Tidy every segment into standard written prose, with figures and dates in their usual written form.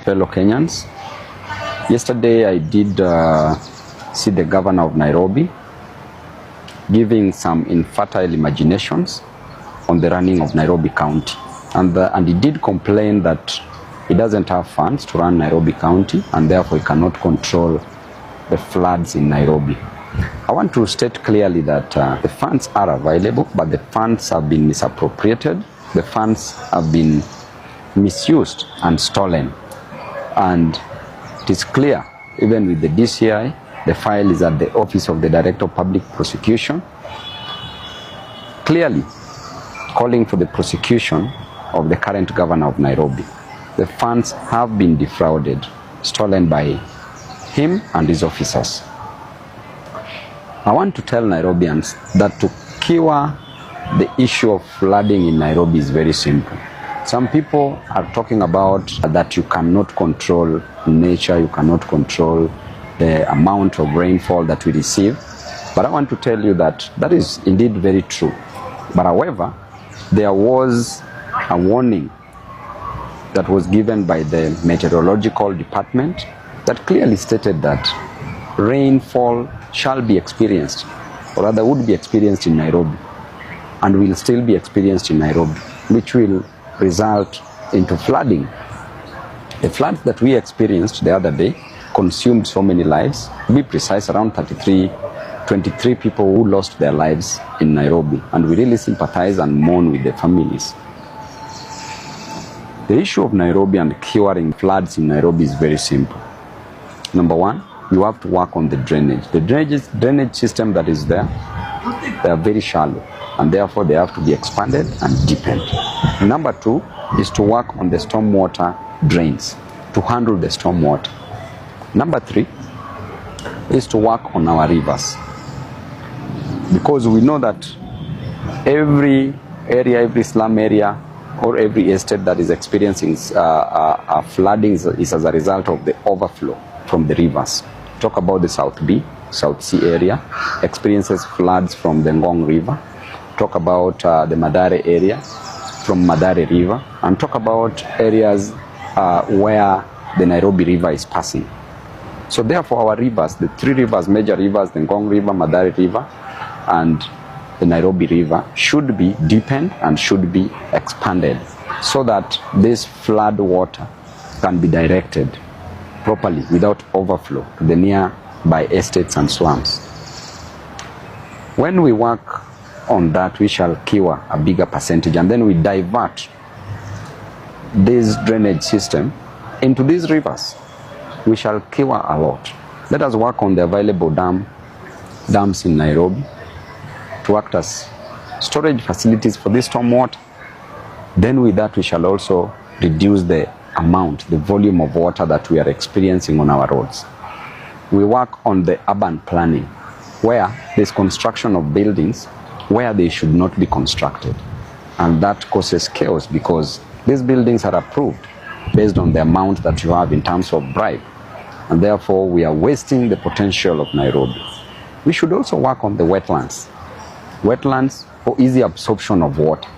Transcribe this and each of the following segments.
fellow Kenyans. Yesterday I did see the governor of Nairobi giving some infertile imaginations on the running of Nairobi County. And he did complain that he doesn't have funds to run Nairobi County and therefore he cannot control the floods in Nairobi. I want to state clearly that the funds are available, but the funds have been misappropriated. The funds have been misused and stolen. And it is clear, even with the DCI, the file is at the Office of the Director of Public Prosecution, clearly calling for the prosecution of the current governor of Nairobi. The funds have been defrauded, stolen by him and his officers. I want to tell Nairobians that to cure the issue of flooding in Nairobi is very simple. Some people are talking about that you cannot control nature, you cannot control the amount of rainfall that we receive. But I want to tell you that that is indeed very true. But however, there was a warning that was given by the meteorological department that clearly stated that rainfall shall be experienced, or rather would be experienced in Nairobi, and will still be experienced in Nairobi, which will result into flooding. The floods that we experienced the other day consumed so many lives. To be precise, around 23 people who lost their lives in Nairobi, and we really sympathize and mourn with the families. The issue of Nairobi and curing floods in Nairobi is very simple. Number one, you have to work on the drainage. The drainage system that is there, they are very shallow, and therefore they have to be expanded and deepened. Number two is to work on the stormwater drains, to handle the stormwater. Number three is to work on our rivers, because we know that every area, every slum area, or every estate that is experiencing flooding is as a result of the overflow from the rivers. Talk about the South B, South C area, experiences floods from the Ngong River. Talk about the Madare area, from Madare River, and talk about areas where the Nairobi River is passing. So therefore our rivers, the three rivers, major rivers, the Ngong River, Madare River, and the Nairobi River, should be deepened and should be expanded so that this flood water can be directed properly without overflow to the nearby estates and slums. When we work on that, we shall cure a bigger percentage, and then we divert this drainage system into these rivers. We shall cure a lot. Let us work on the available dams in Nairobi to act as storage facilities for this stormwater. Then with that we shall also reduce the amount, the volume of water that we are experiencing on our roads. We work on the urban planning, where there's construction of buildings where they should not be constructed. And that causes chaos, because these buildings are approved based on the amount that you have in terms of bribe. And therefore we are wasting the potential of Nairobi. We should also work on the wetlands. Wetlands for easy absorption of water.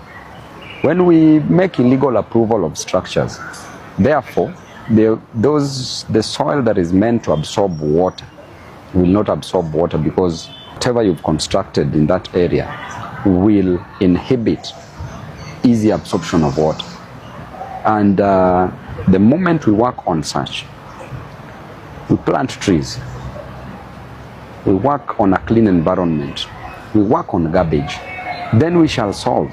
When we make illegal approval of structures, therefore, the soil that is meant to absorb water will not absorb water, because whatever you've constructed in that area will inhibit easy absorption of water. And the moment we work on such, we plant trees, we work on a clean environment, we work on garbage, then we shall solve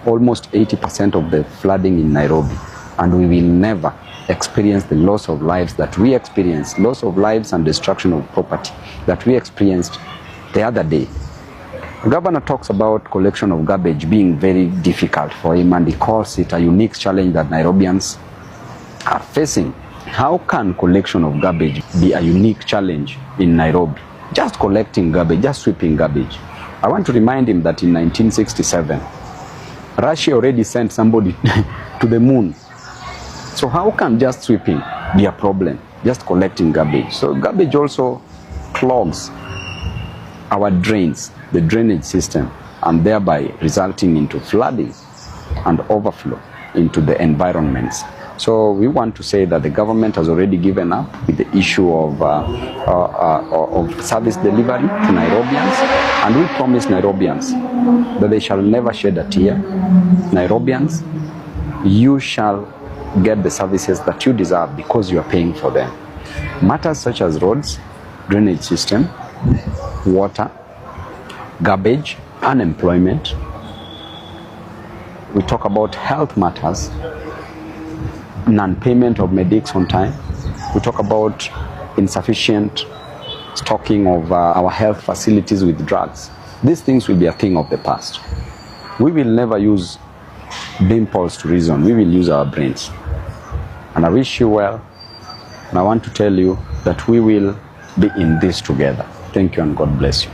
almost 80% of the flooding in Nairobi, and we will never experience the loss of lives that we experienced, loss of lives and destruction of property that we experienced the other day. The governor talks about collection of garbage being very difficult for him, and he calls it a unique challenge that Nairobians are facing. How can collection of garbage be a unique challenge in Nairobi? Just collecting garbage, just sweeping garbage. I want to remind him that in 1967, Russia already sent somebody to the moon. So how can just sweeping be a problem, just collecting garbage? So garbage also clogs our drains, the drainage system, and thereby resulting into flooding and overflow into the environments. So we want to say that the government has already given up with the issue of service delivery to Nairobians, and we promise Nairobians that they shall never shed a tear. Nairobians, you shall get the services that you deserve because you are paying for them. Matters such as roads, drainage system, water, garbage, unemployment. We talk about health matters, non-payment of medics on time. We talk about insufficient stocking of our health facilities with drugs. These things will be a thing of the past. We will never use the impulse to reason. We will use our brains. And I wish you well. And I want to tell you that we will be in this together. Thank you and God bless you.